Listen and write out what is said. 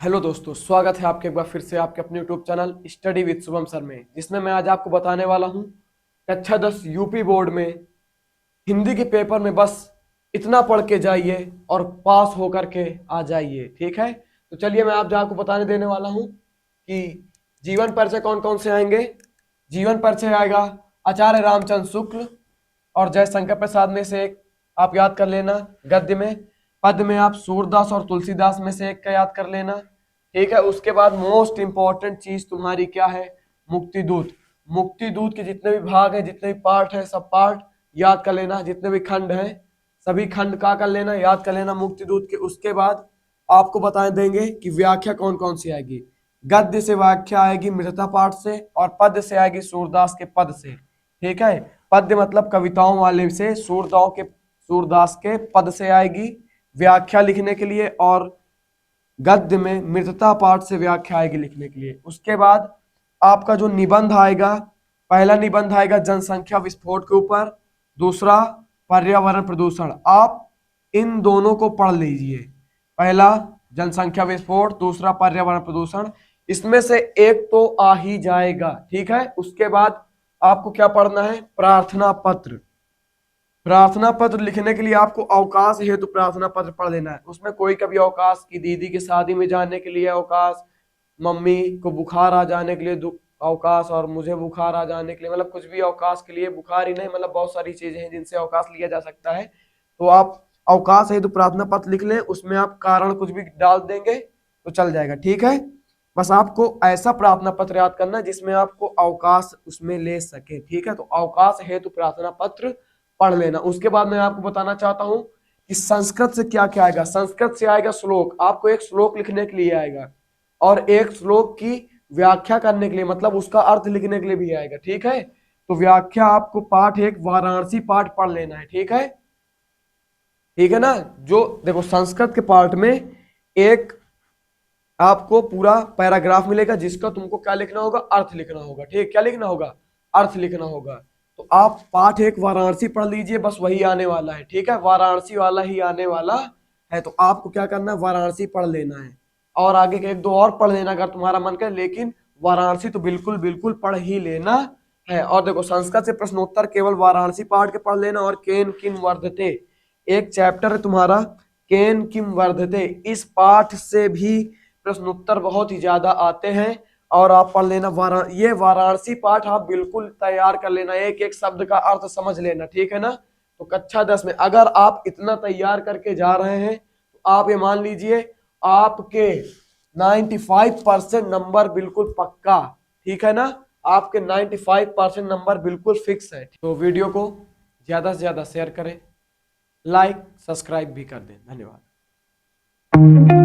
Hello दोस्तों, स्वागत है आपके एक बार फिर से आपके अपने YouTube channel study with Shubham sir में, जिसमें मैं आज आपको बताने वाला हूं कक्षा 10 यूपी बोर्ड में हिंदी के पेपर में बस इतना पढ़ के जाइए और पास होकर के आ जाइए। ठीक है, तो चलिए मैं आपको बताने देने वाला हूं कि जीवन परिचय कौन कौन से आएंगे। जीवन परिचय आएगा आचार्य रामचंद्र शुक्ल और जयशंकर प्रसाद में से एक आप याद कर लेना। गद्य में पद में आप सूरदास और तुलसीदास में से एक का याद कर लेना। ठीक है, उसके बाद मोस्ट इंपॉर्टेंट चीज तुम्हारी क्या है, मुक्ति दूत। मुक्ति दूत के जितने भी भाग हैं, जितने भी पार्ट है, सब पार्ट याद कर लेना। जितने भी खंड हैं सभी खंड का कर लेना, याद कर लेना मुक्ति दूत के। उसके बाद आपको बता देंगे कि व्याख्या कौन कौन सी आएगी। गद्य से व्याख्या आएगी मृता पाठ से, और पद से आएगी सूरदास के पद से। ठीक है, पद्य मतलब कविताओं वाले से, सूरदास के पद से आएगी व्याख्या लिखने के लिए, और गद्य में मृतता पाठ से व्याख्या आएगी लिखने के लिए। उसके बाद आपका जो निबंध आएगा, पहला निबंध आएगा जनसंख्या विस्फोट के ऊपर, दूसरा पर्यावरण प्रदूषण। आप इन दोनों को पढ़ लीजिए, पहला जनसंख्या विस्फोट, दूसरा पर्यावरण प्रदूषण। इसमें से एक तो आ ही जाएगा। ठीक है, उसके बाद आपको क्या पढ़ना है, प्रार्थना पत्र। प्रार्थना पत्र लिखने के लिए आपको अवकाश हेतु प्रार्थना पत्र पढ़ लेना है। उसमें कोई कभी अवकाश की दीदी की शादी में जाने के लिए अवकाश, मम्मी को बुखार आ जाने के लिए अवकाश, और मुझे बुखार आ जाने के लिए, मतलब कुछ भी अवकाश के लिए, बुखार ही नहीं मतलब बहुत सारी चीजें हैं जिनसे अवकाश लिया जा सकता है। तो आप अवकाश हेतु प्रार्थना पत्र लिख लें, उसमें आप कारण कुछ भी डाल देंगे तो चल जाएगा। ठीक है, बस आपको ऐसा प्रार्थना पत्र याद करना जिसमें आपको अवकाश उसमें ले सके। ठीक है, तो अवकाश हेतु प्रार्थना पत्र पढ़ लेना। उसके बाद मैं आपको बताना चाहता हूं कि संस्कृत से क्या क्या आएगा। संस्कृत से आएगा श्लोक, आपको एक श्लोक लिखने के लिए आएगा, और एक श्लोक की व्याख्या करने के लिए, मतलब उसका अर्थ लिखने के लिए भी आएगा। ठीक है, तो व्याख्या आपको पाठ एक वाराणसी पाठ पढ़ लेना है। ठीक है, ठीक है ना। जो देखो संस्कृत के पार्ट में एक आपको पूरा पैराग्राफ मिलेगा जिसका तुमको क्या लिखना होगा, अर्थ लिखना होगा। ठीक, क्या लिखना होगा, अर्थ लिखना होगा। तो आप पाठ एक वाराणसी पढ़ लीजिए, बस वही आने वाला है। ठीक है, वाराणसी वाला ही आने वाला है, तो आपको क्या करना है, वाराणसी पढ़ लेना है, और आगे के एक दो और पढ़ लेना अगर तुम्हारा मन करे, लेकिन वाराणसी तो बिल्कुल बिल्कुल पढ़ ही लेना है। और देखो संस्कृत से प्रश्नोत्तर केवल वाराणसी पाठ के पढ़ लेना। और केन किम वर्धते एक चैप्टर है तुम्हारा, केन किम वर्धते, इस पाठ से भी प्रश्नोत्तर बहुत ही ज्यादा आते हैं, और आप पढ़ लेना। ये वाराणसी पाठ आप बिल्कुल तैयार कर लेना, एक एक शब्द का अर्थ समझ लेना। ठीक है ना, तो कक्षा 10 में अगर आप इतना तैयार करके जा रहे हैं तो आप ये मान लीजिए आपके 95% नंबर बिल्कुल पक्का। ठीक है ना, आपके 95% नंबर बिल्कुल फिक्स है। तो वीडियो को ज्यादा से ज्यादा शेयर करें, लाइक सब्सक्राइब भी कर दें। धन्यवाद।